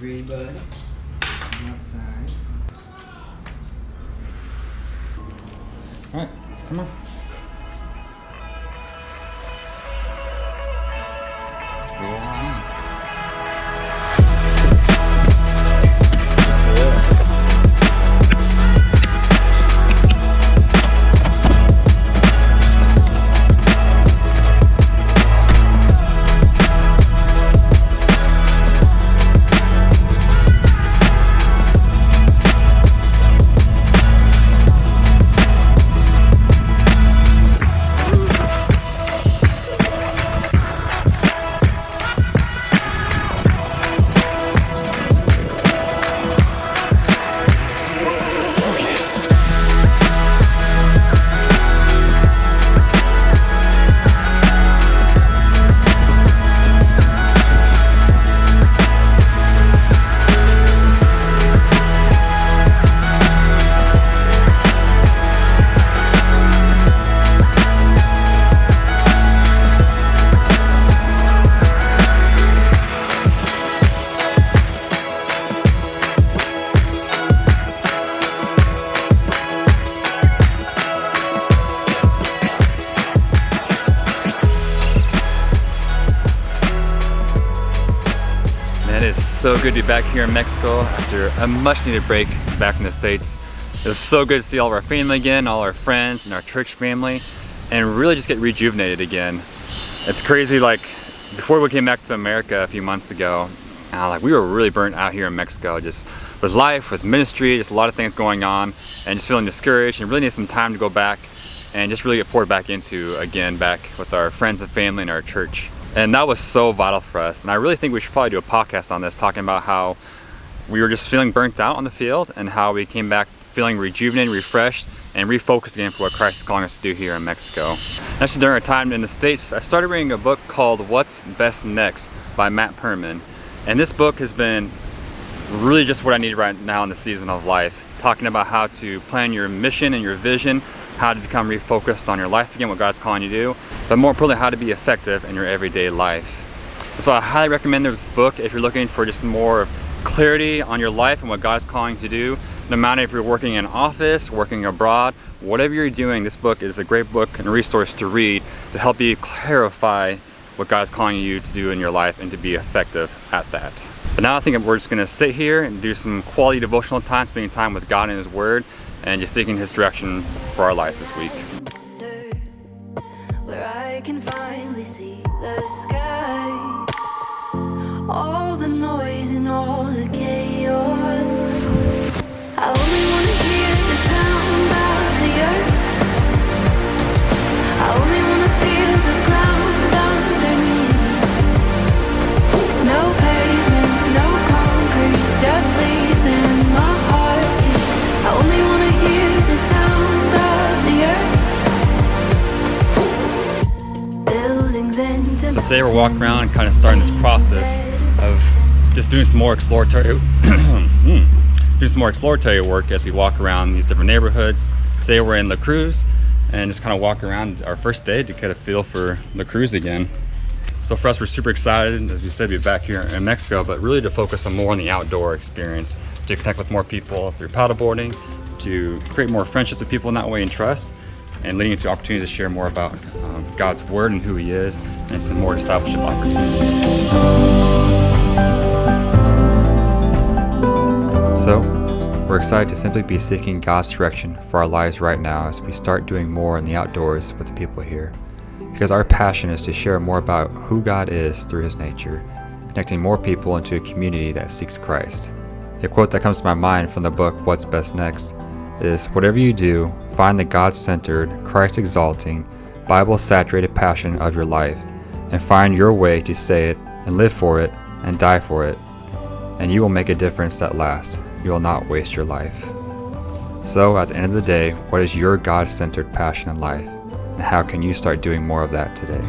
You ready, bud? Come outside. Alright, come on. Let's go on. It is so good to be back here in Mexico after a much needed break back in the States. It was so good to see all of our family again, all our friends and our church family, and really just get rejuvenated again. It's crazy, like before we came back to America a few months ago, like we were really burnt out here in Mexico, just with life, with ministry, just a lot of things going on, and just feeling discouraged and really need some time to go back and just really get poured back into again, back with our friends and family and our church. And that was so vital for us. And I really think we should probably do a podcast on this, talking about how we were just feeling burnt out on the field and how we came back feeling rejuvenated, refreshed, and refocused again for what Christ is calling us to do here in Mexico. Actually, during our time in the States, I started reading a book called What's Best Next by Matt Perman. And this book has been really just what I need right now in the season of life, talking about how to plan your mission and your vision, how to become refocused on your life again, what God's calling you to do, but more importantly, how to be effective in your everyday life. And so I highly recommend this book if you're looking for just more clarity on your life and what God's calling you to do. No matter if you're working in an office, working abroad, whatever you're doing, this book is a great book and resource to read to help you clarify what God's calling you to do in your life and to be effective at that. But now I think we're just gonna sit here and do some quality devotional time, spending time with God and His Word, and just seeking His direction for our lives this week. Where I can finally see the sky, all the noise and all the chaos. I only want to hear the sound of the earth. I only want to feel the ground underneath. No pavement, no concrete, just leaves in my heartbeat. I only want to hear the sound of the earth. Buildings and So today we're walking around and kind of starting this process of just doing some more exploratory work as we walk around these different neighborhoods. Today we're in La Cruz and just kind of walk around our first day to get a feel for La Cruz again. So for us, we're super excited, as we said, to be back here in Mexico, but really to focus on more on the outdoor experience, to connect with more people through paddleboarding, to create more friendships with people in that way and trust, and leading to opportunities to share more about God's Word and who He is, and some more discipleship opportunities. So, we're excited to simply be seeking God's direction for our lives right now as we start doing more in the outdoors with the people here. Because our passion is to share more about who God is through His nature, connecting more people into a community that seeks Christ. A quote that comes to my mind from the book What's Best Next is, "Whatever you do, find the God-centered, Christ-exalting, Bible-saturated passion of your life, and find your way to say it and live for it and die for it, and you will make a difference that lasts. You will not waste your life." So at the end of the day, what is your God-centered passion in life, and how can you start doing more of that today?